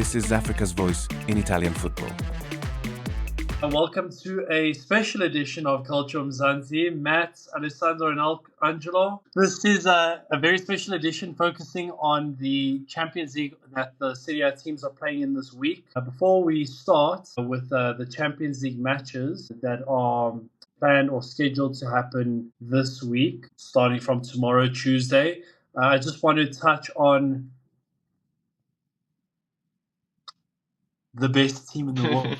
This is Africa's Voice in Italian football. Welcome to a special edition of Calcio Mzansi. Matt, Alessandro, and Angelo. This is a very special edition focusing on the Champions League that the Serie A teams are playing in this week. Before we start with the Champions League matches that are planned or scheduled to happen this week, starting from tomorrow, Tuesday, I just want to touch on the best team in the world.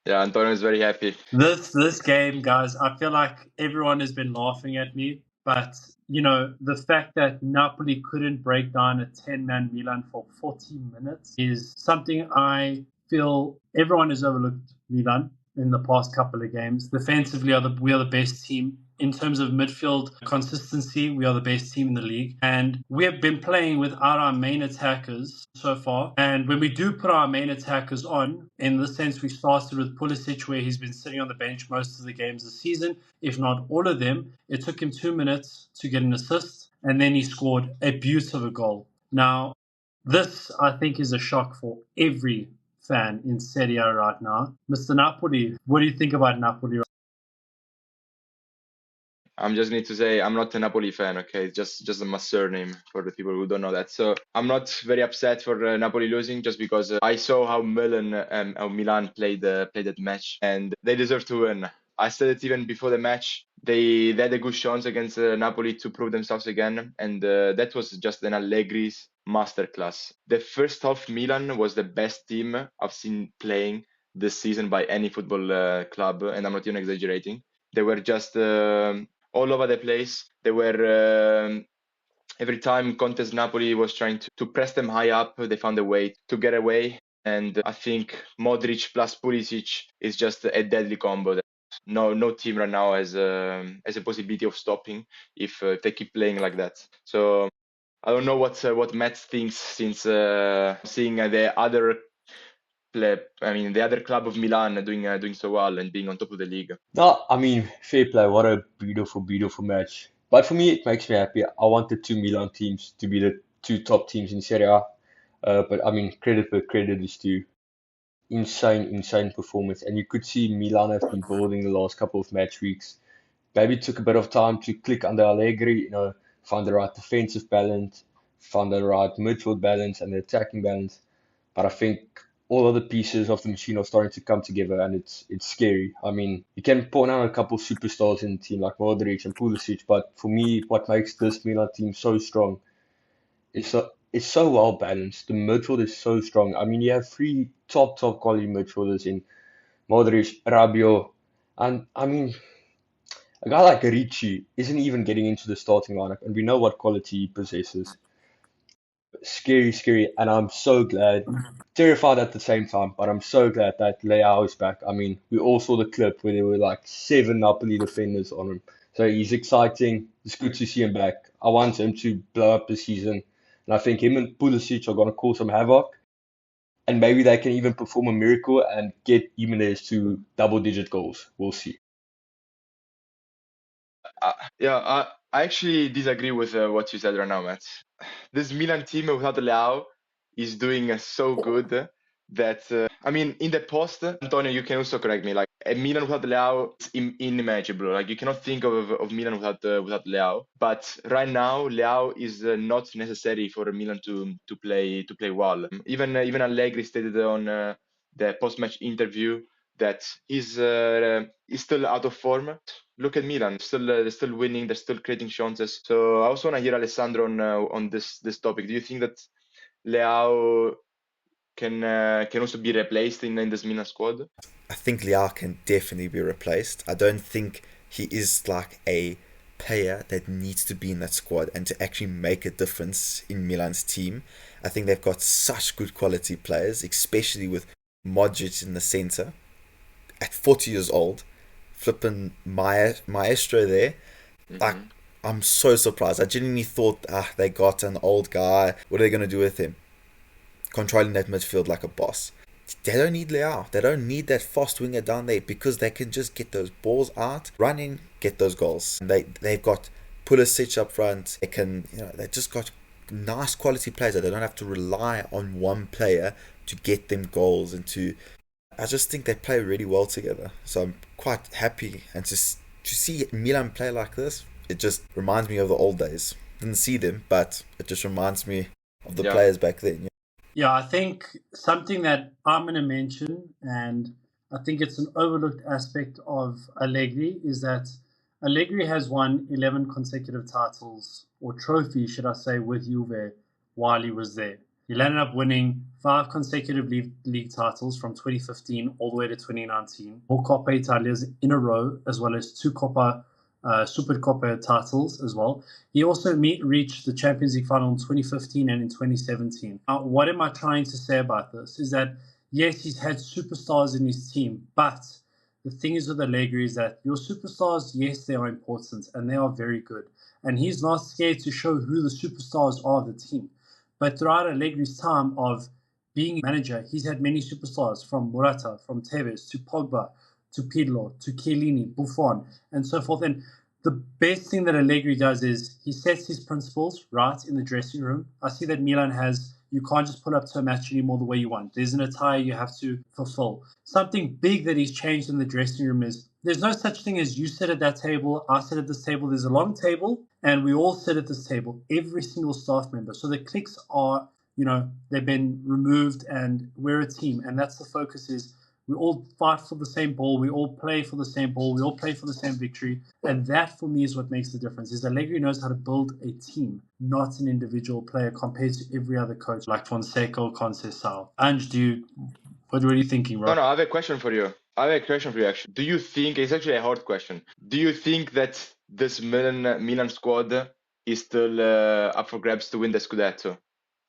Yeah, Antonio is very happy. This game, guys, I feel like everyone has been laughing at me. But, you know, the fact that Napoli couldn't break down a 10-man Milan for 40 minutes is something I feel everyone has overlooked Milan in the past couple of games. Defensively, we are the best team. In terms of midfield consistency, we are the best team in the league. And we have been playing without our main attackers so far. And when we do put our main attackers on, in the sense we started with Pulisic, where he's been sitting on the bench most of the games this season, if not all of them. It took him 2 minutes to get an assist, and then he scored a beautiful goal. Now, this, I think, is a shock for every fan in Serie A right now. Mr. Napoli, what do you think about Napoli? I'm just need to say I'm not a Napoli fan, okay? It's just my surname for the people who don't know that. So I'm not very upset for Napoli losing, just because I saw how Milan played that match, and they deserve to win. I said it even before the match. They had a good chance against Napoli to prove themselves again, and that was just an Allegri's masterclass. The first half, Milan was the best team I've seen playing this season by any football club, and I'm not even exaggerating. They were just all over the place. They were every time Conte's Napoli was trying to press them high up, they found a way to get away. And I think Modric plus Pulisic is just a deadly combo that no team right now has a possibility of stopping if they keep playing like that. So I don't know what Matt thinks, since seeing the other club of Milan doing so well and being on top of the league. No, I mean, fair play. What a beautiful, beautiful match. But for me, it makes me happy. I want the two Milan teams to be the two top teams in Serie A. But I mean, credit where credit is due. Insane performance. And you could see Milan have been building the last couple of match weeks. Maybe it took a bit of time to click under Allegri, find the right defensive balance, find the right midfield balance and the attacking balance. But I think all of the pieces of the machine are starting to come together, and it's scary. I mean, you can point out a couple of superstars in the team like Modric and Pulisic, but for me, what makes this Milan team so strong is it's so well balanced. The midfield is so strong. I mean, you have three top quality midfielders in Modric, Rabiot, and I mean, a guy like Ricci isn't even getting into the starting lineup, and we know what quality he possesses. Scary, and I'm so glad, terrified at the same time, but I'm so glad that Leao is back. I mean, we all saw the clip where there were like 7 Napoli defenders on him. So he's exciting. It's good to see him back. I want him to blow up the season, and I think him and Pulisic are going to cause some havoc, and maybe they can even perform a miracle and get Jimenez to double-digit goals. We'll see. I actually disagree with what you said right now, Matt. This Milan team without Leao is doing so good that in the post, Antonio, you can also correct me. Like a Milan without Leao is unimaginable. Like you cannot think of Milan without Leao. But right now, Leao is not necessary for Milan to play well. Even Allegri stated on the post-match interview that he's still out of form. Look at Milan, they're still winning, they're still creating chances. So I also want to hear Alessandro on this topic. Do you think that Leao can also be replaced in this Milan squad? I think Leao can definitely be replaced. I don't think he is like a player that needs to be in that squad and to actually make a difference in Milan's team. I think they've got such good quality players, especially with Modric in the centre. At 40 years old, flipping maestro there. Like, I'm so surprised. I genuinely thought they got an old guy. What are they going to do with him? Controlling that midfield like a boss. They don't need Leao. They don't need that fast winger down there, because they can just get those balls out, run in, get those goals. They've got Pulisic up front. They just got nice quality players that they don't have to rely on one player to get them goals I just think they play really well together. So I'm quite happy, and to see Milan play like this, it just reminds me of the old days. Didn't see them, but it just reminds me of the players back then. Yeah, I think something that I'm going to mention, and I think it's an overlooked aspect of Allegri, is that Allegri has won 11 consecutive titles, or trophies, should I say, with Juve while he was there. He ended up winning 5 consecutive league titles from 2015 all the way to 2019, 4 Coppa Italias in a row, as well as 2 Supercoppa titles as well. He also reached the Champions League final in 2015 and in 2017. Now, what am I trying to say about this? Is that, yes, he's had superstars in his team, but the thing is with Allegri is that your superstars, yes, they are important and they are very good. And he's not scared to show who the superstars are of the team. But throughout Allegri's time of being manager, he's had many superstars, from Morata, from Tevez, to Pogba, to Pirlo, to Chiellini, Buffon, and so forth. And the best thing that Allegri does is he sets his principles right in the dressing room. I see that Milan has, you can't just pull up to a match anymore the way you want. There's an attire you have to fulfill. Something big that he's changed in the dressing room is there's no such thing as you sit at that table, I sit at this table. There's a long table, and we all sit at this table, every single staff member. So the cliques are, they've been removed, and we're a team. And that's the focus is, we all fight for the same ball. We all play for the same ball. We all play for the same victory. And that, for me, is what makes the difference. Is Allegri knows how to build a team, not an individual player, compared to every other coach like Fonseca or Conceição. Ange, what are you thinking, bro? No, I have a question for you. Actually. Do you think, it's actually a hard question, do you think that this Milan squad is still up for grabs to win the Scudetto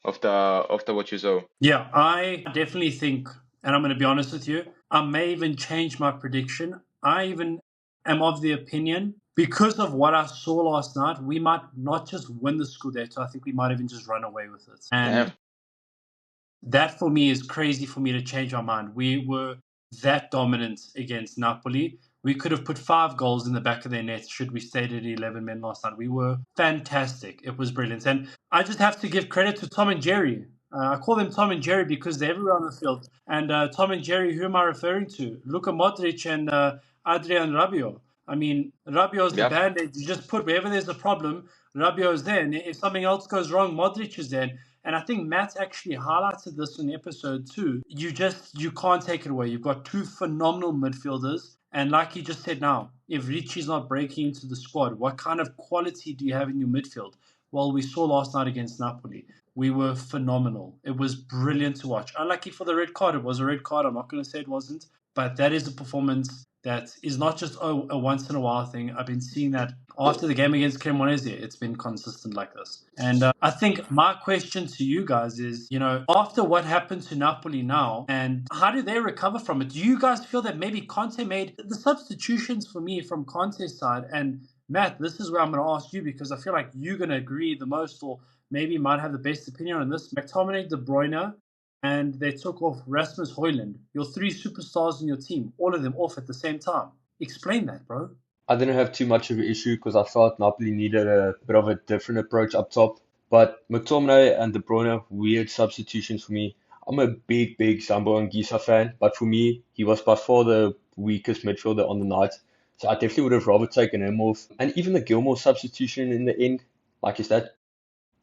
after what you saw? Yeah, I definitely think, and I'm going to be honest with you, I may even change my prediction. I even am of the opinion, because of what I saw last night, we might not just win the Scudetto, I think we might even just run away with it. And that, for me, is crazy for me to change my mind. We were that dominant against Napoli. We could have put 5 goals in the back of their nets should we stayed at 11 men last night. We were fantastic. It was brilliant. And I just have to give credit to Tom and Jerry. I call them Tom and Jerry because they're everywhere on the field. And Tom and Jerry, who am I referring to? Luka Modric and Adrian Rabiot. I mean, Rabiot's the band-aid. You just put wherever there's a problem, Rabiot's there. And if something else goes wrong, Modric is there. And I think Matt actually highlighted this in episode 2. You can't take it away. You've got 2 phenomenal midfielders. And like you just said now, if Ricci's not breaking into the squad, what kind of quality do you have in your midfield? Well, we saw last night against Napoli. We were phenomenal. It was brilliant to watch. Unlucky for the red card. It was a red card. I'm not going to say it wasn't. But that is a performance that is not just a once-in-a-while thing. I've been seeing that after the game against Cremonese. It's been consistent like this. And I think my question to you guys is, after what happened to Napoli now, and how do they recover from it? Do you guys feel that maybe Conte made the substitutions for me from Conte's side? And Matt, this is where I'm going to ask you, because I feel like you're going to agree the most, or maybe might have the best opinion on this. McTominay, De Bruyne, and they took off Rasmus Højlund, your 3 superstars in your team, all of them off at the same time. Explain that, bro. I didn't have too much of an issue because I felt Napoli needed a bit of a different approach up top. But McTominay and De Bruyne, weird substitutions for me. I'm a big Zambo Anguissa fan, but for me, he was by far the weakest midfielder on the night. So I definitely would have rather taken him off. And even the Gilmore substitution in the end, like, is that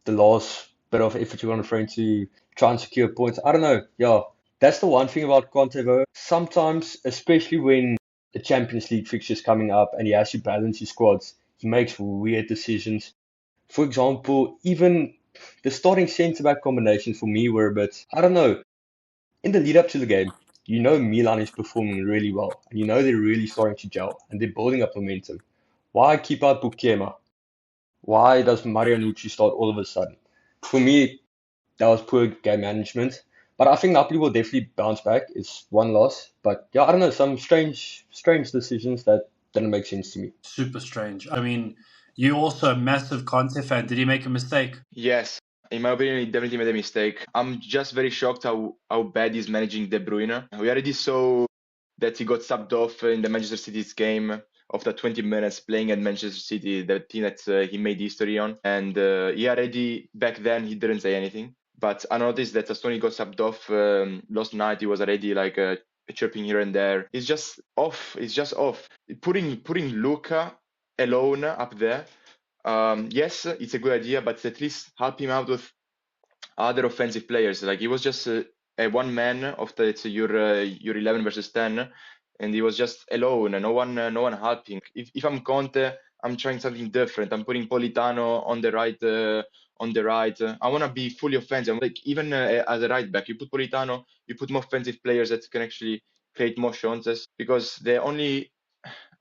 the last bit of effort you want to throw into try and secure points? I don't know. Yeah, that's the one thing about Conte, though. Sometimes, especially when the Champions League fixture's coming up and he has to balance his squads, he makes weird decisions. For example, even the starting centre-back combinations for me were a bit, I don't know. In the lead up to the game, Milan is performing really well, and they're really starting to gel, and they're building up momentum. Why keep out Buchema? Why does Marianucci start all of a sudden? For me, that was poor game management. But I think Napoli will definitely bounce back. It's one loss. But yeah, I don't know, some strange decisions that didn't make sense to me. Super strange. I mean, you're also a massive Conte fan. Did he make a mistake? Yes. In my opinion, he definitely made a mistake. I'm just very shocked how bad he's managing De Bruyne. We already saw that he got subbed off in the Manchester City's game after 20 minutes playing at Manchester City, the team that he made history on. And he already, back then, he didn't say anything. But I noticed that as soon as he got subbed off last night, he was already like chirping here and there. It's just off. It's just off. Putting Luka alone up there, yes, it's a good idea, but at least help him out with other offensive players. Like he was just a one man after your 11 versus 10, and he was just alone, and no one helping. If I'm Conte, I'm trying something different. I'm putting Politano on the right. I want to be fully offensive. Like even as a right back, you put Politano, you put more offensive players that can actually create more chances, because the only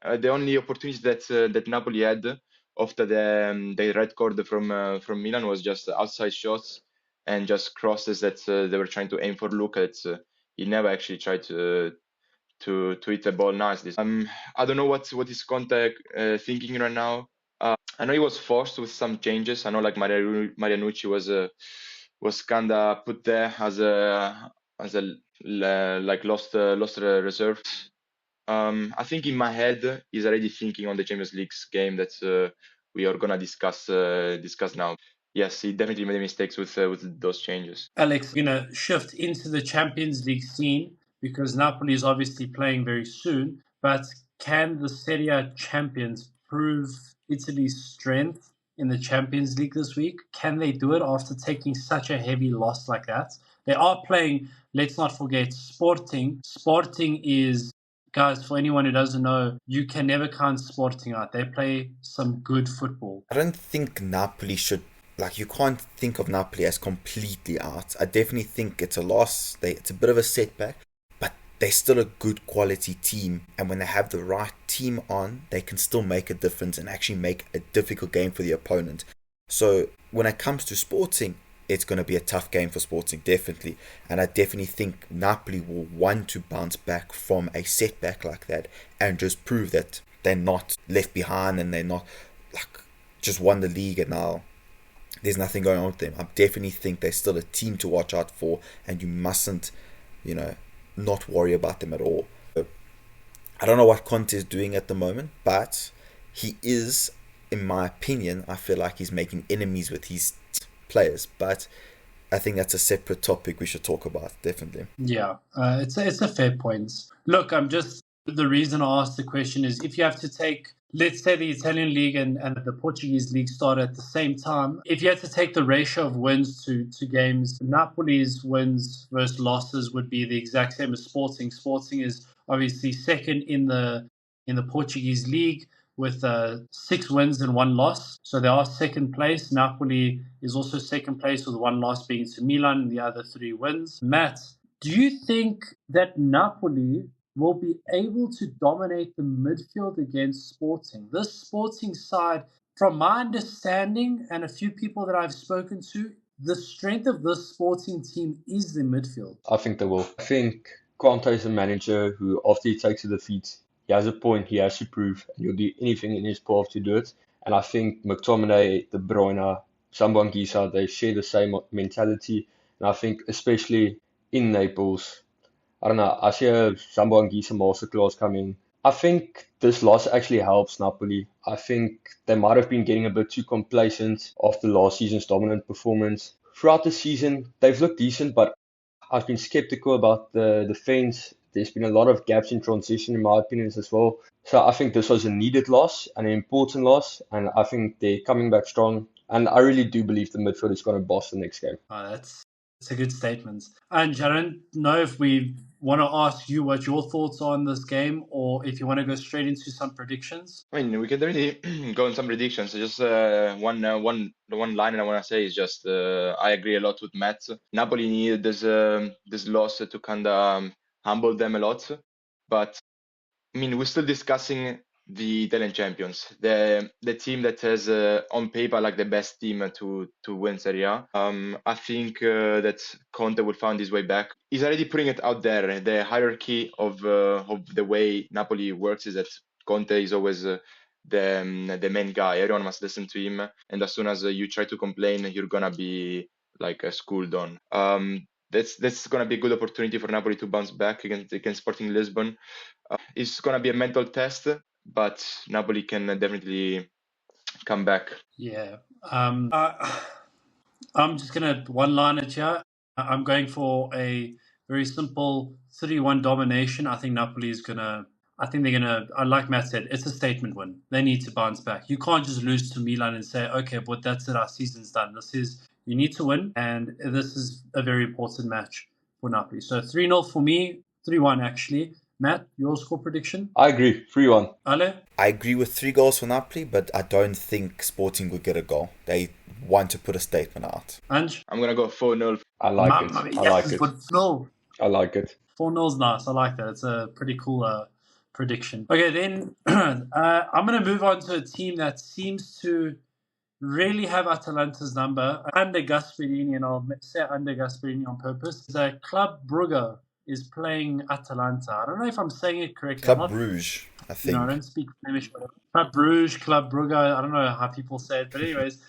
opportunities that Napoli had after the red card from Milan was just outside shots and just crosses that they were trying to aim for Luka. He never actually tried to hit the ball nicely. I don't know what is Conte thinking right now. I know he was forced with some changes. I know like Marianucci was kinda put there as a like lost reserve. I think in my head he's already thinking on the Champions League game that we are gonna discuss now. Yes, he definitely made mistakes with those changes. Alex, shift into the Champions League scene because Napoli is obviously playing very soon. But can the Serie A champions prove Italy's strength in the Champions League this week? Can they do it after taking such a heavy loss like that? They are playing, let's not forget, Sporting. Sporting is, guys, for anyone who doesn't know, you can never count Sporting out. They play some good football. I don't think Napoli should, like, you can't think of Napoli as completely out. I definitely think it's a loss. It's a bit of a setback, but they're still a good quality team. And when they have the right team on, they can still make a difference and actually make a difficult game for the opponent. So when it comes to Sporting, it's going to be a tough game for Sporting, definitely. And I definitely think Napoli will want to bounce back from a setback like that and just prove that they're not left behind and they're not like just won the league and now there's nothing going on with them. I definitely think they're still a team to watch out for, and you mustn't, not worry about them at all. I don't know what Conte is doing at the moment, but he is, in my opinion, I feel like he's making enemies with his players. But I think that's a separate topic we should talk about, definitely. Yeah, it's a fair point. Look, the reason I asked the question is if you have to take, let's say the Italian league and the Portuguese league start at the same time, if you had to take the ratio of wins to games, Napoli's wins versus losses would be the exact same as Sporting. Sporting is obviously second in the Portuguese league with 6 wins and 1 loss. So they are second place. Napoli is also second place with 1 loss being to Milan and the other 3 wins. Matt, do you think that Napoli will be able to dominate the midfield against Sporting? This Sporting side, from my understanding and a few people that I've spoken to, the strength of this Sporting team is the midfield. I think they will. I think Conte is a manager who, after he takes a defeat, he has a point he has to prove, and he'll do anything in his power to do it. And I think McTominay, De Bruyne, Simon Mignolet, they share the same mentality. And I think especially in Naples, I don't know, I see a Simon Mignolet masterclass coming. I think this loss actually helps Napoli. I think they might have been getting a bit too complacent after last season's dominant performance. Throughout the season, they've looked decent, but I've been skeptical about the defense. There's been a lot of gaps in transition, in my opinion, as well. So I think this was a needed loss, an important loss, and I think they're coming back strong. And I really do believe the midfield is going to boss the next game. Oh, that's a good statement. And I don't know if we want to ask you what your thoughts are on this game, or if you want to go straight into some predictions. I mean, we can really go on some predictions. So just one line I want to say is just I agree a lot with Matt. Napoli needed this loss to kind of humble them a lot, but I mean, we're still discussing the Italian champions, the team that has on paper like the best team to win Serie A. I think that Conte will find his way back. He's already putting it out there. The hierarchy of the way Napoli works is that Conte is always the main guy. Everyone must listen to him, and as soon as you try to complain, you're gonna be like schooled on. That's gonna be a good opportunity for Napoli to bounce back against Sporting Lisbon. It's gonna be a mental test. but Napoli can definitely come back. Yeah. I'm just going to one-line it here. I'm going for a very simple 3-1 domination. I think Napoli is going to... I think they're going to... Like Matt said, it's a statement win. They need to bounce back. You can't just lose to Milan and say, okay, but that's it, our season's done. You need to win, and this is a very important match for Napoli. So 3-0 for me, 3-1 actually. Matt, your score prediction? I agree, 3-1. Ale? I agree with 3 goals for Napoli, but I don't think Sporting would get a goal. They want to put a statement out. Ange? I'm going to go 4-0. I like it. I like it. No. I like it. 4-0's nice. I like that. It's a pretty cool prediction. Okay, then I'm going to move on to a team that seems to really have Atalanta's number. Under Gasperini, and I'll say under Gasperini on purpose. The Club Brugge is playing Atalanta. I don't know if I'm saying it correctly. Club Bruges, I think. I don't speak Flemish. Club Bruges, Club Brugge. I don't know how people say it. But anyways,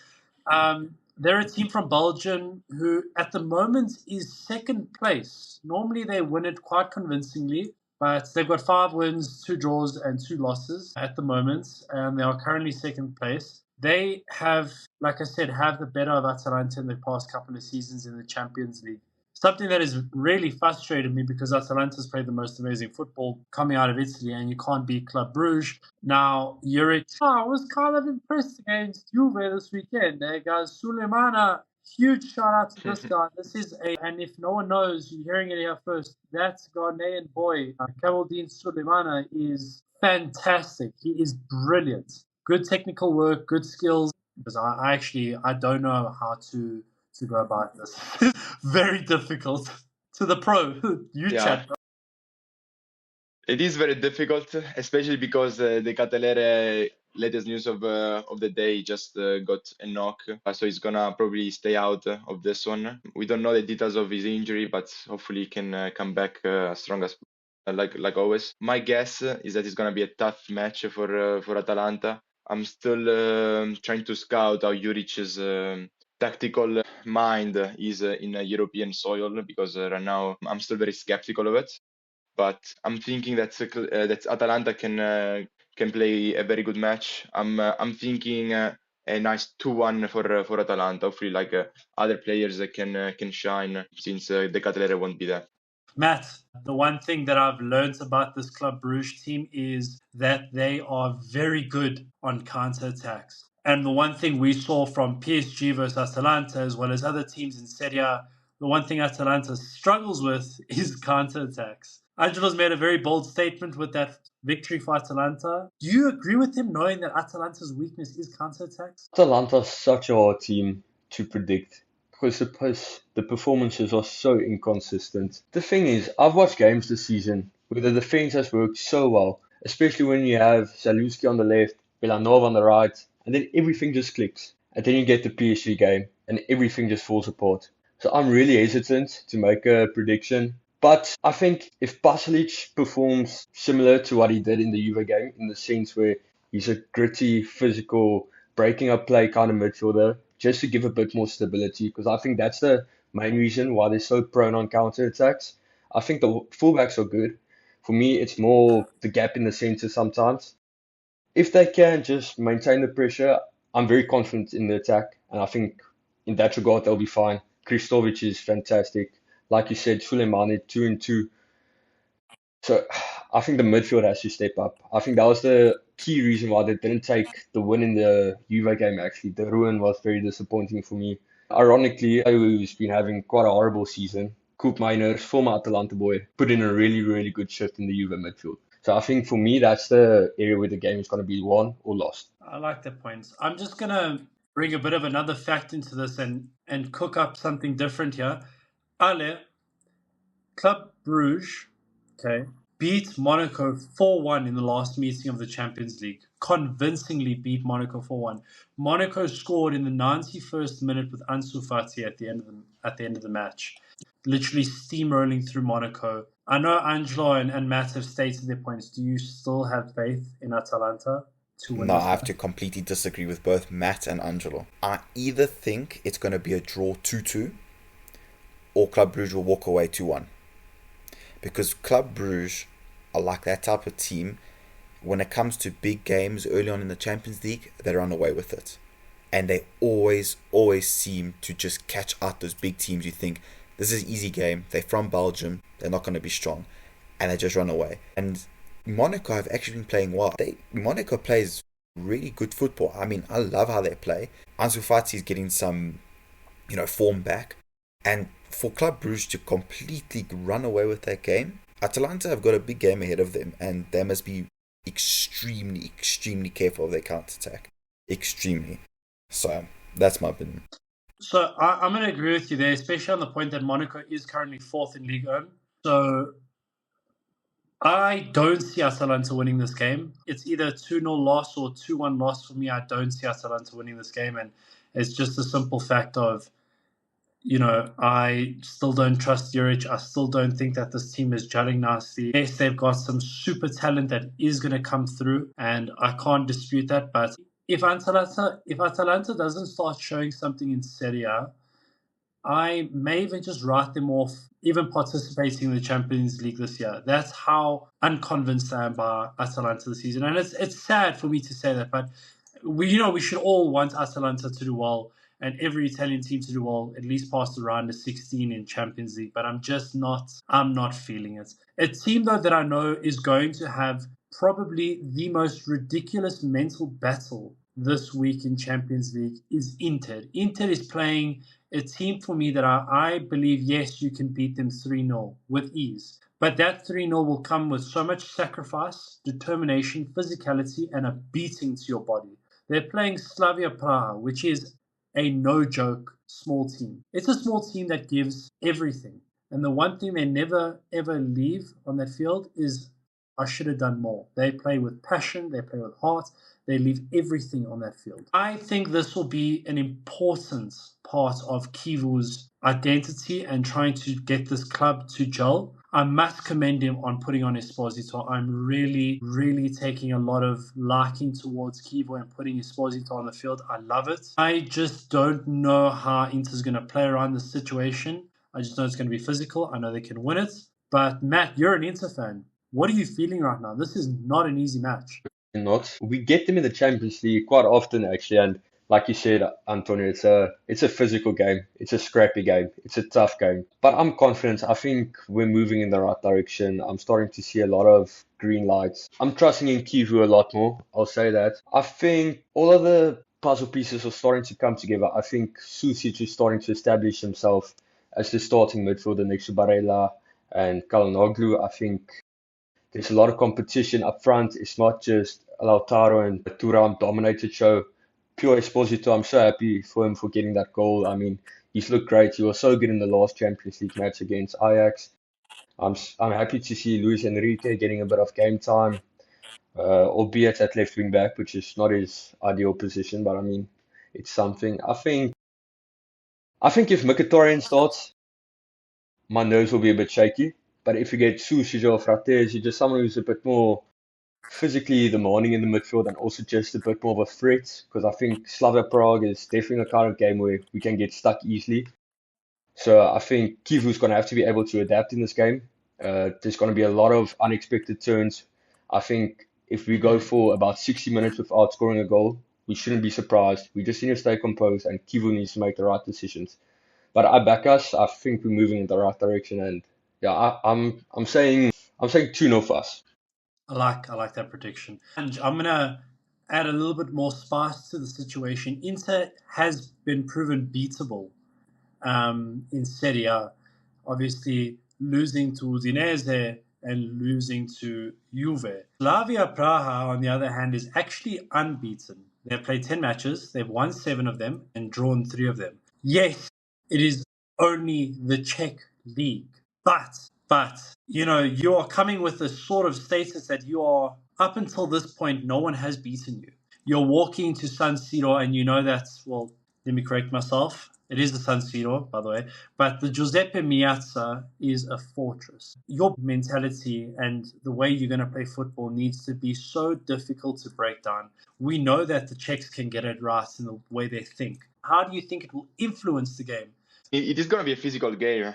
they're a team from Belgium who at the moment is second place. Normally they win it quite convincingly, but they've got 5 wins, 2 draws, and 2 losses at the moment, and they are currently second place. They have, like I said, have the better of Atalanta in the past couple of seasons in the Champions League. Something that has really frustrated me because Atalanta's played the most amazing football coming out of Italy, and you can't beat Club Brugge. Now, Jurić, I was kind of impressed against Juve this weekend. There goes Suleimana. Huge shout out to this guy. And if no one knows, you're hearing it here first, that Ghanaian boy, Kamaldeen Suleimana, is fantastic. He is brilliant. Good technical work, good skills. Because I don't know how to go about this. Very difficult. To the pro. Chat. It is very difficult, especially because the Ketelaere latest news of the day just got a knock, so he's gonna probably stay out of this one. We don't know the details of his injury, but hopefully he can come back as strong as like always. My guess is that it's gonna be a tough match for Atalanta. I'm still trying to scout how Juric's tactical mind is in European soil, because right now I'm still very skeptical of it. But I'm thinking that Atalanta can play a very good match. I'm thinking a nice 2-1 for Atalanta. Hopefully, other players that can shine, since the Ketelaere won't be there. Matt, the one thing that I've learned about this Club Brugge team is that they are very good on counter-attacks. And the one thing we saw from PSG versus Atalanta, as well as other teams in Serie A, the one thing Atalanta struggles with is counter-attacks. Angelo's made a very bold statement with that victory for Atalanta. Do you agree with him, knowing that Atalanta's weakness is counter-attacks? Atalanta's such a hard team to predict, because the performances are so inconsistent. The thing is, I've watched games this season where the defense has worked so well, especially when you have Zalewski on the left, Villanova on the right, and then everything just clicks. And then you get the PSG game, and everything just falls apart. So I'm really hesitant to make a prediction. But I think if Pasalic performs similar to what he did in the Juve game, in the sense where he's a gritty, physical, breaking up play kind of midfielder, just to give a bit more stability, because I think that's the main reason why they're so prone on counter-attacks. I think the fullbacks are good. For me, it's more the gap in the centre sometimes. If they can just maintain the pressure, I'm very confident in the attack, and I think in that regard they'll be fine. Kristovic is fantastic. Like you said, Suleimani 2-2. So I think the midfield has to step up. I think that was the key reason why they didn't take the win in the Juve game, actually. The ruin was very disappointing for me. Ironically, who's been having quite a horrible season, Koop Meiners, former Atalanta boy, put in a really, really good shift in the Juve midfield. So I think for me, that's the area where the game is going to be won or lost. I like that point. I'm just going to bring a bit of another fact into this and cook up something different here. Ale, Club Brugge, beat Monaco 4-1 in the last meeting of the Champions League. Convincingly beat Monaco 4-1. Monaco scored in the 91st minute with Ansu Fati at the end of the match. Literally steamrolling through Monaco. I know Angelo and Matt have stated their points. Do you still have faith in Atalanta to win? No, I have to completely disagree with both Matt and Angelo. I either think it's going to be a draw 2-2 or Club Brugge will walk away 2-1. Because Club Brugge are like that type of team when it comes to big games early on in the Champions League, they run away with it. And they always seem to just catch out those big teams. You think, this is an easy game. They're from Belgium. They're not going to be strong. And they just run away. And Monaco have actually been playing well. Monaco plays really good football. I mean, I love how they play. Ansu Fati is getting some, form back. And for Club Brugge to completely run away with that game, Atalanta have got a big game ahead of them. And they must be extremely careful of their counter-attack. Extremely. So, that's my opinion. So, I'm going to agree with you there, especially on the point that Monaco is currently 4th in Ligue 1. So, I don't see Atalanta winning this game. It's either a 2-0 loss or 2-1 loss for me. I don't see Atalanta winning this game. And it's just a simple fact of, I still don't trust Jurić. I still don't think that this team is gelling nicely. Yes, they've got some super talent that is going to come through, and I can't dispute that. But if Atalanta doesn't start showing something in Serie A, I may even just write them off even participating in the Champions League this year. That's how unconvinced I am by Atalanta this season. And it's sad for me to say that, but we should all want Atalanta to do well and every Italian team to do well, at least past the round of 16 in Champions League. But I'm not feeling it. A team, though, that I know is going to have probably the most ridiculous mental battle this week in Champions League is Inter. Inter is playing a team for me that I believe, yes, you can beat them 3-0 with ease. But that 3-0 will come with so much sacrifice, determination, physicality, and a beating to your body. They're playing Slavia Praha, which is a no-joke small team. It's a small team that gives everything. And the one thing they never, ever leave on that field is, I should have done more. They play with passion. They play with heart. They leave everything on that field. I think this will be an important part of Kivu's identity and trying to get this club to gel. I must commend him on putting on Esposito. I'm really, really taking a lot of liking towards Kivu and putting Esposito on the field. I love it. I just don't know how Inter's going to play around this situation. I just know it's going to be physical. I know they can win it. But Matt, you're an Inter fan. What are you feeling right now? This is not an easy match. Not. We get them in the Champions League quite often, actually, and like you said, Antonio, it's a physical game. It's a scrappy game. It's a tough game. But I'm confident. I think we're moving in the right direction. I'm starting to see a lot of green lights. I'm trusting in Kivu a lot more. I'll say that. I think all of the puzzle pieces are starting to come together. I think Susic is starting to establish himself as the starting midfielder next to Barella and Calhanoglu. I think there's a lot of competition up front. It's not just Lautaro and Thuram dominated show. Pure Esposito, I'm so happy for him for getting that goal. I mean, he's looked great. He was so good in the last Champions League match against Ajax. I'm happy to see Luis Enrique getting a bit of game time, albeit at left wing back, which is not his ideal position, but I mean, it's something. I think if Mkhitaryan starts, my nerves will be a bit shaky. But if you get Susic or Fratesi, just someone who's a bit more physically demanding in the midfield and also just a bit more of a threat, because I think Slavia Prague is definitely a kind of game where we can get stuck easily. So I think Kivu's going to have to be able to adapt in this game. There's going to be a lot of unexpected turns. I think if we go for about 60 minutes without scoring a goal, we shouldn't be surprised. We just need to stay composed, and Kivu needs to make the right decisions. But I back us. I think we're moving in the right direction, and yeah, I'm saying 2-0 for us. I like that prediction. And I'm gonna add a little bit more spice to the situation. Inter has been proven beatable in Serie A. Obviously, losing to Udinese and losing to Juve. Slavia Praha, on the other hand, is actually unbeaten. They've played 10 matches. They've won 7 of them and drawn 3 of them. Yes, it is only the Czech league. But, you are coming with the sort of status that you are, up until this point, no one has beaten you. You're walking to San Siro and you know that, well, let me correct myself. It is the San Siro, by the way. But the Giuseppe Meazza is a fortress. Your mentality and the way you're going to play football needs to be so difficult to break down. We know that the Czechs can get it right in the way they think. How do you think it will influence the game? It is going to be a physical game.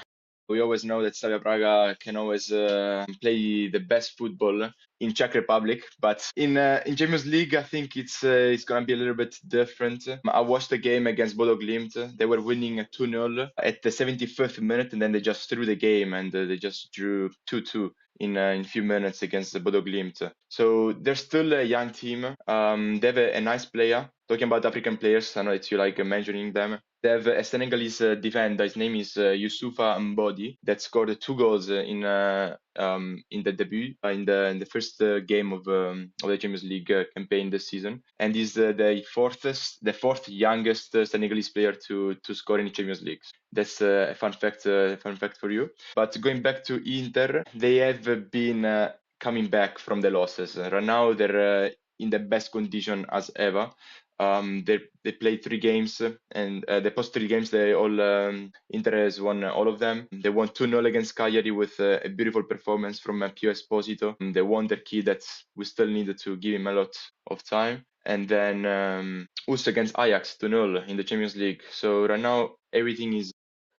We always know that Slavia Praga can always play the best football in Czech Republic, but in Champions League, I think it's gonna be a little bit different. I watched the game against Bodo Glimt. They were winning 2-0 at the 75th minute, and then they just threw the game and they just drew 2-2 in a few minutes against the Bodo Glimt. So they're still a young team. They have a nice player. Talking about African players, I know that you like mentioning them. They have a Senegalese defender. His name is Youssoufa Mbodi, that scored 2 goals in the debut in the first game of the Champions League campaign this season, and is the fourth youngest Senegalese player to score in the Champions League. That's a fun fact for you. But going back to Inter, they have been coming back from the losses. Right now, they're in the best condition as ever. They played 3 games, and the past 3 games, Inter has won all of them. They won 2-0 against Cagliari with a beautiful performance from Pio Esposito. They won their key that we still needed to give him a lot of time. And then also against Ajax 2-0 in the Champions League. So right now, everything is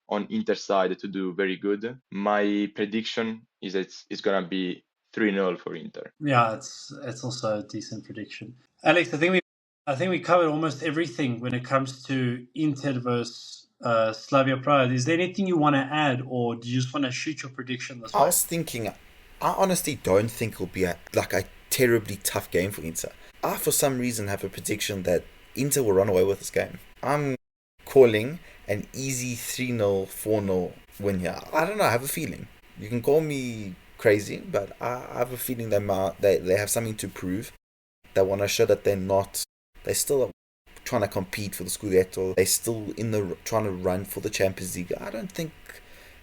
on Inter side to do very good. My prediction is that it's going to be 3-0 for Inter. Yeah, it's also a decent prediction. Alex, I think we covered almost everything when it comes to Inter versus Slavia Prague. Is there anything you want to add, or do you just want to shoot your prediction this way? I was thinking, I honestly don't think it'll be a terribly tough game for Inter. I, for some reason, have a prediction that Inter will run away with this game. I'm calling an easy 3-0, 4-0 win here. I don't know, I have a feeling. You can call me crazy, but I have a feeling they have something to prove. They want to show that they're still trying to compete for the Scudetto. They're still trying to run for the Champions League. I don't think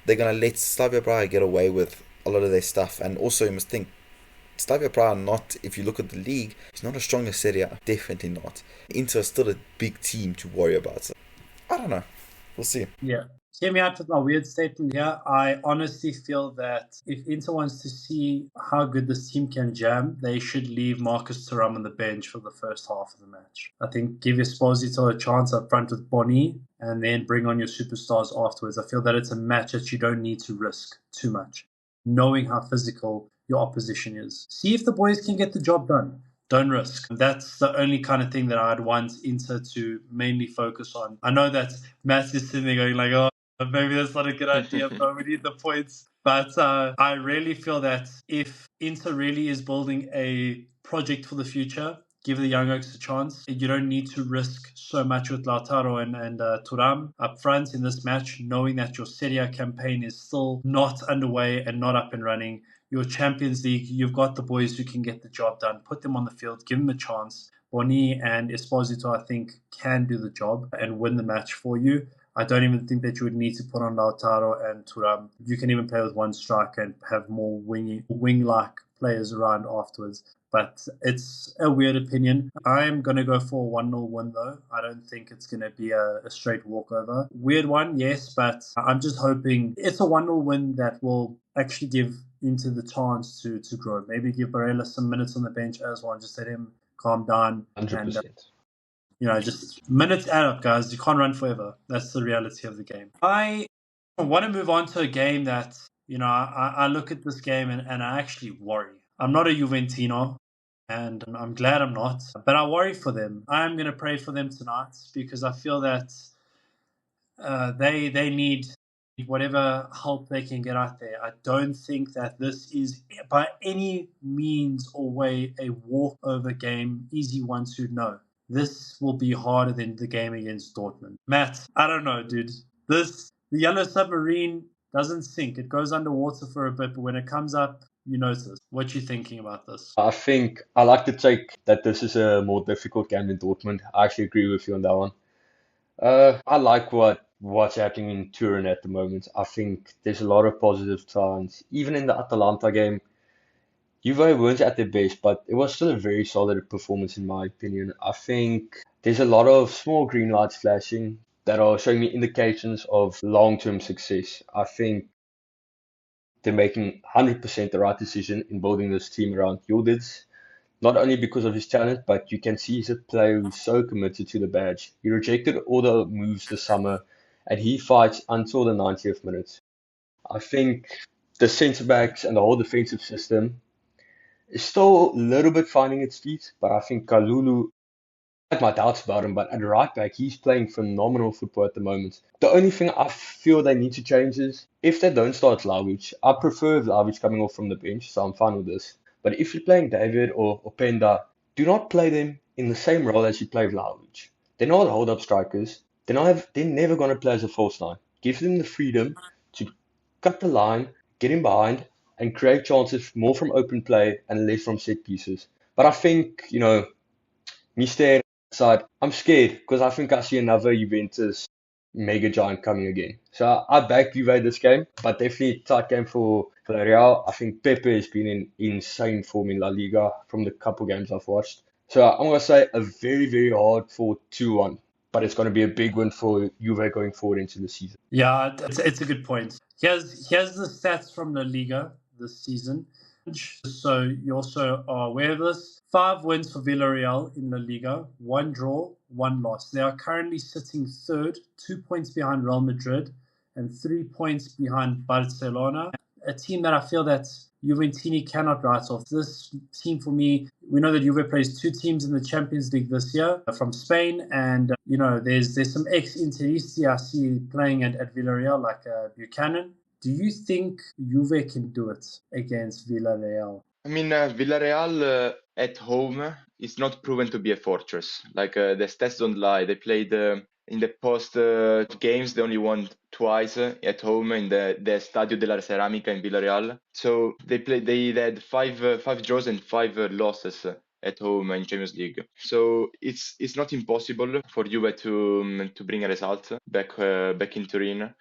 they're going to let Slavia Prague get away with a lot of their stuff. And also, you must think, Slavia Prague, if you look at the league, it's not as strong as Serie A. Definitely not. Inter is still a big team to worry about. So, I don't know. We'll see. Yeah. Hear me out with my weird statement here. I honestly feel that if Inter wants to see how good this team can jam, they should leave Marcus Thuram on the bench for the first half of the match. I think give Esposito a chance up front with Boni and then bring on your superstars afterwards. I feel that it's a match that you don't need to risk too much, knowing how physical your opposition is. See if the boys can get the job done. Don't risk. That's the only kind of thing that I'd want Inter to mainly focus on. I know that Matt is sitting there going like, oh, maybe that's not a good idea, but we need the points. But I really feel that if Inter really is building a project for the future, give the young oaks a chance. You don't need to risk so much with Lautaro and Thuram up front in this match, knowing that your Serie A campaign is still not underway and not up and running. Your Champions League, you've got the boys who can get the job done. Put them on the field, give them a chance. Boni and Esposito, I think, can do the job and win the match for you. I don't even think that you would need to put on Lautaro and Thuram. You can even play with one striker and have more wing-like players around afterwards. But it's a weird opinion. I'm going to go for a 1-0 win, though. I don't think it's going to be a straight walkover. Weird one, yes, but I'm just hoping it's a 1-0 win that will actually give Inter the chance to grow. Maybe give Barella some minutes on the bench as well, and just let him calm down. 100%. And, just minutes add up, guys. You can't run forever. That's the reality of the game. I want to move on to a game that, I look at this game and I actually worry. I'm not a Juventino, and I'm glad I'm not, but I worry for them. I'm going to pray for them tonight because I feel that they need whatever help they can get out there. I don't think that this is by any means or way a walkover game, easy one to know. This will be harder than the game against Dortmund. Matt, I don't know, dude. The yellow submarine doesn't sink. It goes underwater for a bit, but when it comes up, you notice. What you thinking about this? I think I like to take that this is a more difficult game than Dortmund. I actually agree with you on that one. I like what's happening in Turin at the moment. I think there's a lot of positive signs. Even in the Atalanta game, Juve weren't at their best, but it was still a very solid performance in my opinion. I think there's a lot of small green lights flashing that are showing me indications of long-term success. I think they're making 100% the right decision in building this team around Jurić. Not only because of his talent, but you can see he's a player who's so committed to the badge. He rejected all the moves this summer, and he fights until the 90th minute. I think the centre backs and the whole defensive system is still a little bit finding its feet, but I think Kalulu, I have my doubts about him, but at right back, he's playing phenomenal football at the moment. The only thing I feel they need to change is if they don't start Vlahovic, I prefer Vlahovic coming off from the bench, so I'm fine with this. But if you're playing David or Openda, do not play them in the same role as you play Vlahovic. They're not hold-up strikers. They're never going to play as a false nine. Give them the freedom to cut the line, get in behind, and create chances more from open play and less from set pieces. But I think, Mister side, I'm scared because I think I see another Juventus mega giant coming again. So I back Juve this game, but definitely tight game for Villarreal. I think Pepe has been in insane form in La Liga from the couple games I've watched. So I'm going to say a very, very hard for 2-1, but it's going to be a big win for Juve going forward into the season. Yeah, it's a good point. Here's the stats from La Liga this season. So you also are aware of this. 5 wins for Villarreal in La Liga, 1 draw, 1 loss. They are currently sitting third, 2 points behind Real Madrid and 3 points behind Barcelona. A team that I feel that Juventini cannot write off. This team, for me, we know that Juve plays 2 teams in the Champions League this year from Spain, and there's some ex-Interisti I see playing at Villarreal, like Buchanan. Do you think Juve can do it against Villarreal? I mean, Villarreal at home is not proven to be a fortress. Like the stats don't lie. They played in the post games. They only won twice at home in the Stadio della Ceramica in Villarreal. So they had five draws and 5 losses at home in Champions League. So it's not impossible for Juve to bring a result back in Turin.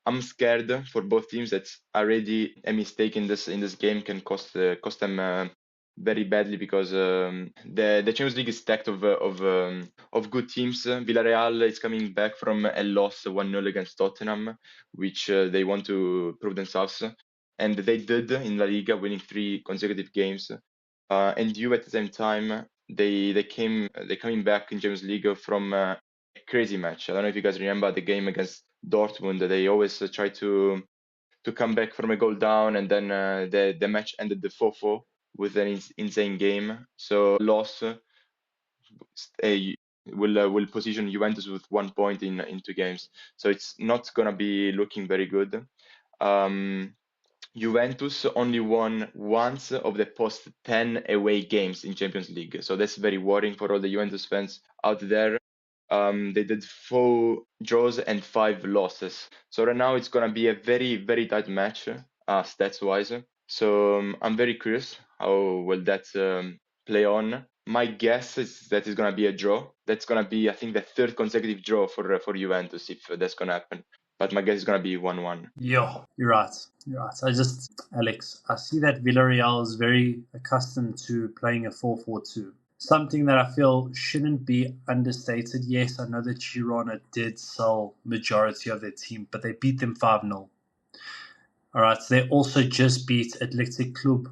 I'm scared for both teams that already a mistake in this game can cost them very badly, because the Champions League is stacked of good teams. Villarreal is coming back from a loss 1-0 against Tottenham, which they want to prove themselves, and they did in La Liga, winning 3 consecutive games. And Juve at the same time, they're coming back in Champions League from a crazy match. I don't know if you guys remember the game against Dortmund. They always try to come back from a goal down, and then the match ended the 4-4 with an insane game. So loss will position Juventus with 1 point in 2 games. So it's not gonna be looking very good. Juventus only won once of the post 10 away games in Champions League. So that's very worrying for all the Juventus fans out there. They did 4 draws and 5 losses. So right now it's going to be a very, very tight match, stats-wise. So I'm very curious how will that play on. My guess is that it's going to be a draw. That's going to be, I think, the 3rd consecutive draw for Juventus, if that's going to happen. But my guess is going to be 1-1. Yeah, you're right. Alex, I see that Villarreal is very accustomed to playing a 4-4-2. Something that I feel shouldn't be understated. Yes, I know that Girona did sell majority of their team, but they beat them 5-0. All right, so they also just beat Athletic Club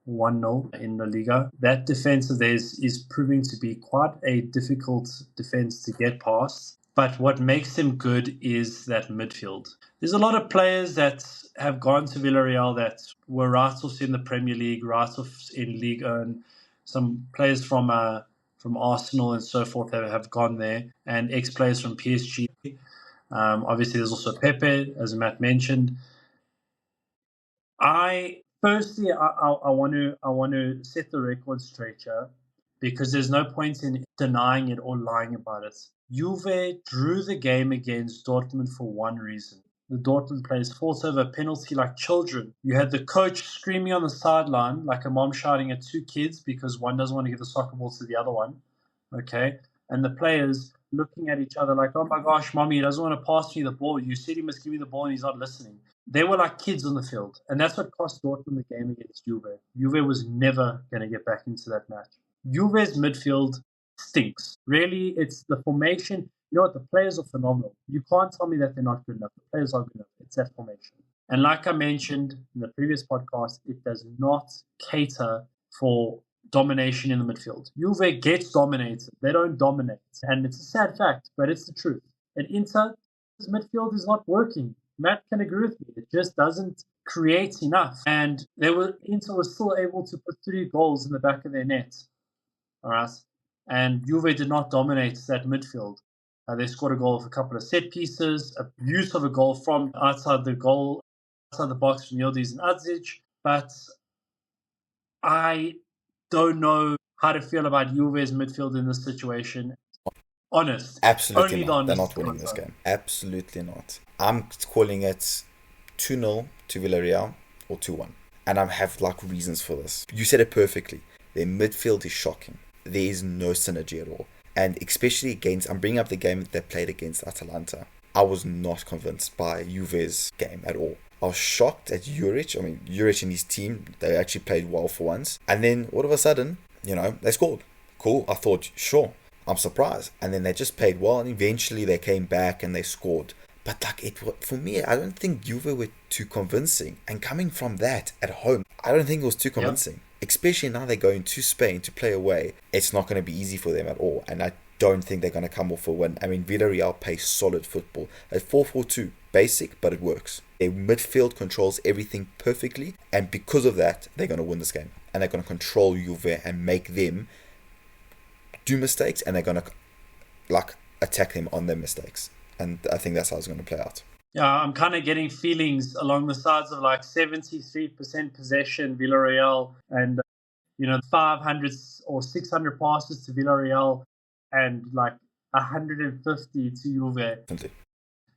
1-0 in La Liga. That defense of theirs is proving to be quite a difficult defense to get past. But what makes them good is that midfield. There's a lot of players that have gone to Villarreal that were write-offs in the Premier League, write-offs in Ligue 1. Some players from Arsenal and so forth have gone there, and ex-players from PSG. Obviously, there's also Pepe, as Matt mentioned. I want to set the record straight here, because there's no point in denying it or lying about it. Juve drew the game against Dortmund for one reason. The Dortmund players fought over a penalty like children. You had the coach screaming on the sideline like a mom shouting at 2 kids because one doesn't want to give the soccer ball to the other one. Okay? And the players looking at each other like, oh my gosh, mommy, he doesn't want to pass me the ball. You said he must give me the ball and he's not listening. They were like kids on the field. And that's what cost Dortmund the game against Juve. Juve was never going to get back into that match. Juve's midfield stinks. Really, it's the formation. You know what? The players are phenomenal. You can't tell me that they're not good enough. The players are good enough. It's that formation. And like I mentioned in the previous podcast, it does not cater for domination in the midfield. Juve gets dominated. They don't dominate. And it's a sad fact, but it's the truth. At Inter's midfield is not working. Matt can agree with me. It just doesn't create enough. And Inter was still able to put 3 goals in the back of their net. All right. And Juve did not dominate that midfield. They scored a goal with a couple of set pieces, a use of a goal from outside the box from Yildiz and Adzic. But I don't know how to feel about Juve's midfield in this situation. Honest. Absolutely Only not. the They're honest not winning this answer. game. Absolutely not. I'm calling it 2-0 to Villarreal or 2-1. And I have reasons for this. You said it perfectly. Their midfield is shocking. There is no synergy at all. And especially I'm bringing up the game that they played against Atalanta. I was not convinced by Juve's game at all. I was shocked at Jurić. I mean, Jurić and his team, they actually played well for once. And then all of a sudden, they scored. Cool. I thought, sure, I'm surprised. And then they just played well, and eventually they came back and they scored. But for me, I don't think Juve were too convincing. And coming from that at home, I don't think it was too convincing. Yep. Especially now they're going to Spain to play away. It's not going to be easy for them at all. And I don't think they're going to come off a win. I mean, Villarreal plays solid football. At 4-4-2, basic, but it works. Their midfield controls everything perfectly. And because of that, they're going to win this game. And they're going to control Juve and make them do mistakes. And they're going to attack them on their mistakes. And I think that's how it's going to play out. Yeah, I'm kind of getting feelings along the sides of 73% possession Villarreal and 500 or 600 passes to Villarreal and 150 to Juve.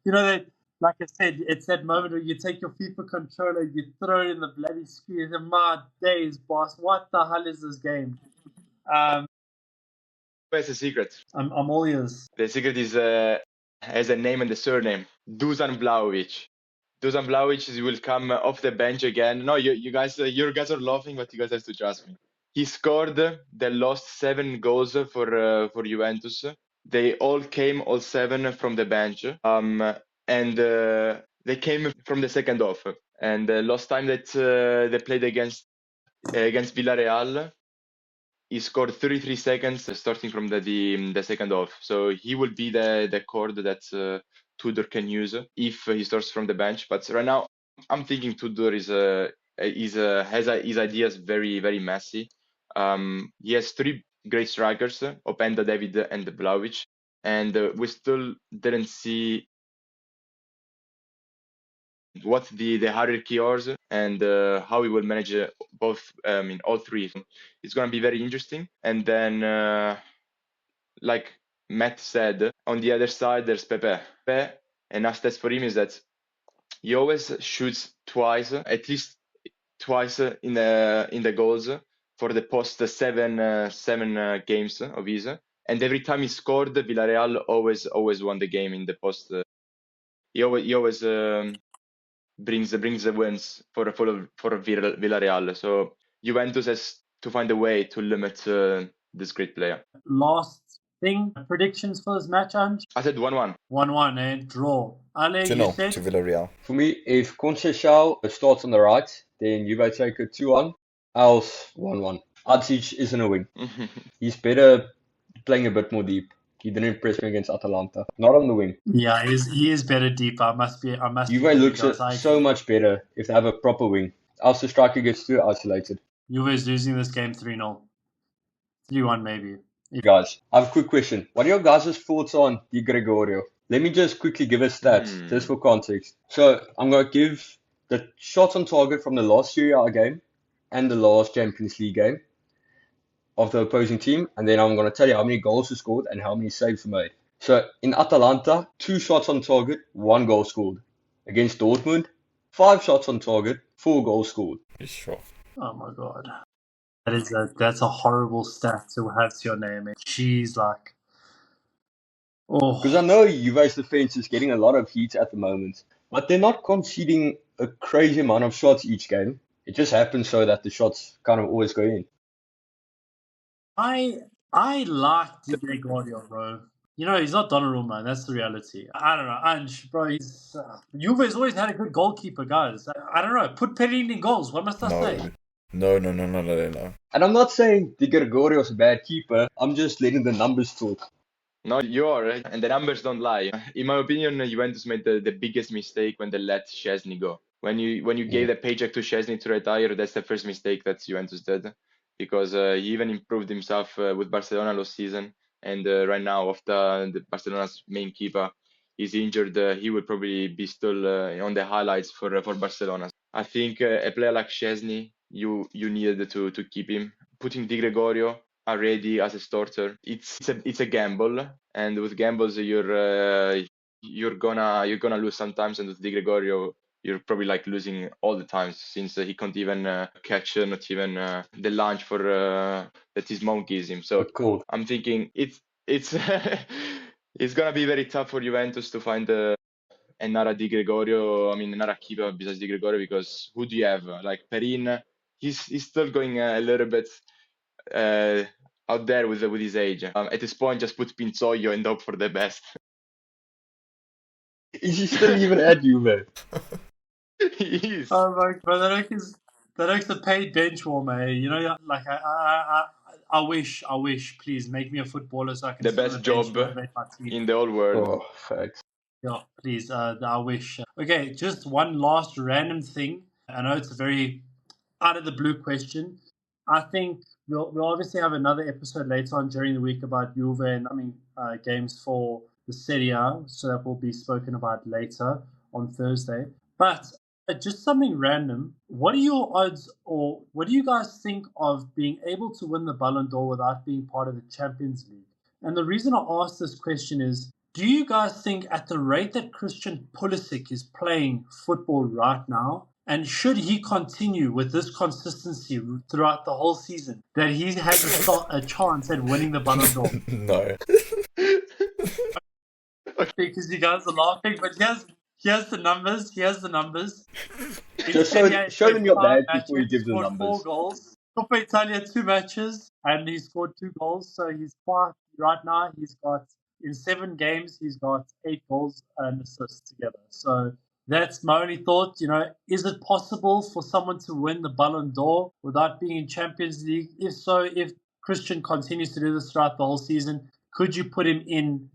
That, like I said, it's that moment where you take your FIFA controller, you throw it in the bloody screen, and my days, boss, what the hell is this game? Where's the secret? I'm all ears. The secret is has a name and a surname. Dusan Vlahovic. Dusan Vlahovic will come off the bench again. No, you guys are laughing, but you guys have to trust me. He scored the last 7 goals for Juventus. They all 7 from the bench. And they came from the second half. And last time that they played against Villarreal, he scored 33 seconds starting from the second half. So he will be the cord that Tudor can use if he starts from the bench. But right now, I'm thinking Tudor has his ideas very, very messy. He has 3 great strikers, Openda, David, and Vlahovic. And we still didn't see what the hierarchy is and how he will manage both all 3. It's going to be very interesting. And then like Matt said, on the other side there's Pepe. And a stats for him is that he always shoots twice, at least twice in the goals for the post 7 games of his. And every time he scored, Villarreal always won the game in the post. He always brings the wins for Villarreal. So Juventus has to find a way to limit this great player. Last thing, predictions for this match, Ange? I said 1-1. 1-1, draw. Ale, you 2-0 said? to Villarreal. For me, if Conceição starts on the right, then Juve take it 2-1, else 1-1. Adzic isn't a wing. He's better playing a bit more deep. He didn't impress me against Atalanta. Not on the wing. Yeah, he is better deep. I must Juve looks so much better if they have a proper wing. Else the striker gets too isolated. Juve is losing this game 3-0. 3-1 maybe. Guys, I have a quick question. What are your guys' thoughts on Di Gregorio? Let me just quickly give a stats, just for context. So I'm going to give the shots on target from the last Serie A game and the last Champions League game of the opposing team, and then I'm going to tell you how many goals he scored and how many saves he made. So in Atalanta, 2 shots on target, 1 goal scored. Against Dortmund, 5 shots on target, 4 goals scored. Sure. Oh my god. That's a horrible stat to have to your name. She's like, Because I know Juve's defense is getting a lot of heat at the moment, but they're not conceding a crazy amount of shots each game. It just happens so that the shots kind of always go in. I like Di Gregorio, bro. He's not Donnarumma, that's the reality. I don't know. Ange, bro, Juve's always had a good goalkeeper, guys. I don't know. Put Perin in goals. What must I say? No. And I'm not saying Di Gregorio's a bad keeper. I'm just letting the numbers talk. No, you are, right? And the numbers don't lie. In my opinion, Juventus made the biggest mistake when they let Szczesny go. When you gave the paycheck to Szczesny to retire, that's the first mistake that Juventus did, because he even improved himself with Barcelona last season, and right now, after the Barcelona's main keeper is injured, he will probably be still on the highlights for Barcelona. I think a player like Szczesny, you needed to keep him. Putting Di Gregorio already as a starter, it's a gamble, and with gambles you're gonna lose sometimes, and with Di Gregorio you're probably like losing all the times, since he can't even catch not even the lunch for that his mom gives him. So Cool. I'm thinking it's it's gonna be very tough for Juventus to find another Di Gregorio. I mean, another keeper besides Di Gregorio, because who do you have? Like Perin, he's still going a little bit out there with his age. At this point, just put Pinzoglio and hope for the best. Is he still even at Juve? He is Oh my god, that looks a paid bench warmer. You know, like I wish, please make me a footballer so I can the sit on best the bench job and motivate my team. in the whole world. Oh, facts. Yeah, please. I wish. Okay, just one last random thing. I know it's a very out of the blue question. I think we'll obviously have another episode later on during the week about Juve and games for the Serie A, so that will be spoken about later on Thursday. But just something random. What are your odds, or what do you guys think of being able to win the Ballon d'Or without being part of the Champions League? And the reason I ask this question is, do you guys think at the rate that Christian Pulisic is playing football right now, and should he continue with this consistency throughout the whole season, that he has a chance at winning the Ballon d'Or? No. Because you guys are laughing, but he has the numbers. He has the numbers. Just show them your badge before you give the scored numbers. 4 goals. Coppa Italia 2 matches, and he scored 2 goals. So he's quite right now. He's got in 7 games, he's got 8 goals and assists together. So that's my only thought. You know, is it possible for someone to win the Ballon d'Or without being in Champions League? If so, if Christian continues to do this throughout the whole season, could you put him in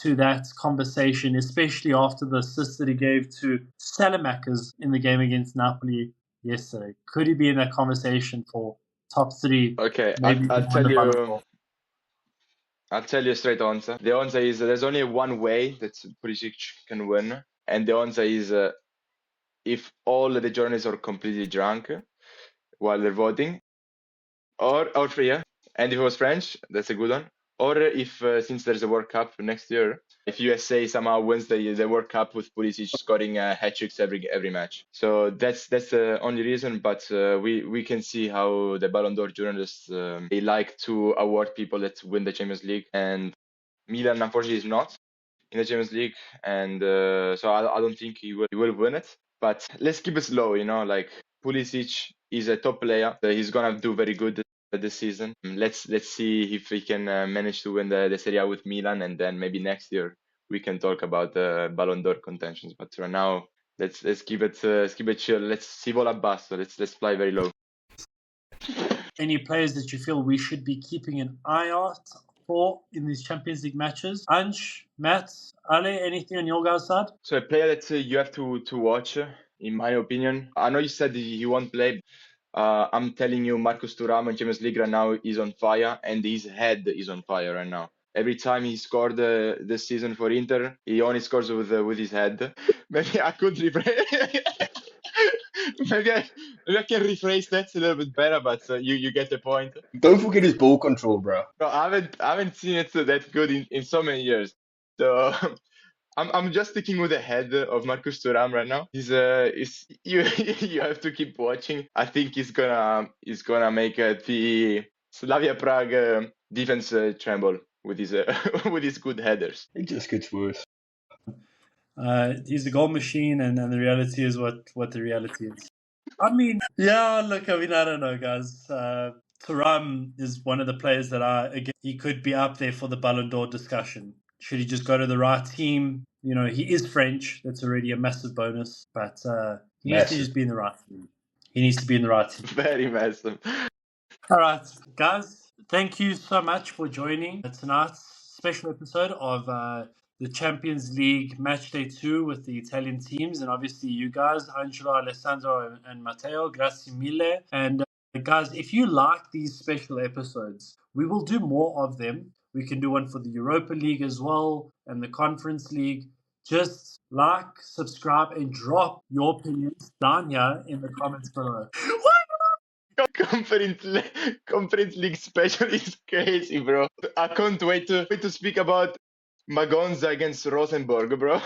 to that conversation, especially after the assist that he gave to Salamakers in the game against Napoli yesterday? Could he be in that conversation for top 3? Okay, Maybe I'll even tell the Ballon you. d'Or? I'll tell you a straight answer. The answer is there's only one way that Pulisic can win, and the answer is if all the journalists are completely drunk while they're voting, or yeah, and if it was French, that's a good one. Or if since there's a World Cup next year, if USA somehow wins the World Cup with Pulisic scoring hat tricks every match. So that's the only reason. But we can see how the Ballon d'Or journalists they like to award people that win the Champions League, and Milan unfortunately is not in the Champions League, and so I don't think he will win it. But let's keep it slow, you know. Like Pulisic is a top player. He's gonna do very good this season. Let's see if he can manage to win the Serie A with Milan, and then maybe next year we can talk about the Ballon d'Or contentions. But right now, let's keep it chill. Let's si vola basso. Let's fly very low. Any players that you feel we should be keeping an eye out for in these Champions League matches? Ange, Matt, Ale, anything on your guys' side? So a player that you have to watch, in my opinion. I know you said he won't play. I'm telling you, Marcus Thuram in Champions League right now is on fire, and his head is on fire right now. Every time he scored this season for Inter, he only scores with his head. Maybe I could rephrase. maybe I can rephrase that a little bit better, but you get the point. Don't forget his ball control, bro. No, I haven't seen it that good in so many years. So I'm just sticking with the head of Marcus Thuram right now. He's you have to keep watching. I think he's gonna make the Slavia Prague defense tremble with his with his good headers. It just gets worse. He's a goal machine, and the reality is what the reality is. I mean, yeah, look, I don't know, guys. Thuram is one of the players that he could be up there for the Ballon d'Or discussion. Should he just go to the right team? You know, he is French. That's already a massive bonus. But he needs to just be in the right team. He needs to be in the right team. Very massive. All right, guys. Thank you so much for joining tonight's special episode of the Champions League Match Day 2 with the Italian teams, and obviously you guys, Angelo, Alessandro, and Matteo. Grazie mille. And guys, if you like these special episodes, we will do more of them. We can do one for the Europa League as well and the Conference League. Just like, subscribe, and drop your opinions down here in the comments below. Conference League special is crazy, bro. I can't wait to speak about Magonza against Rosenborg, bro.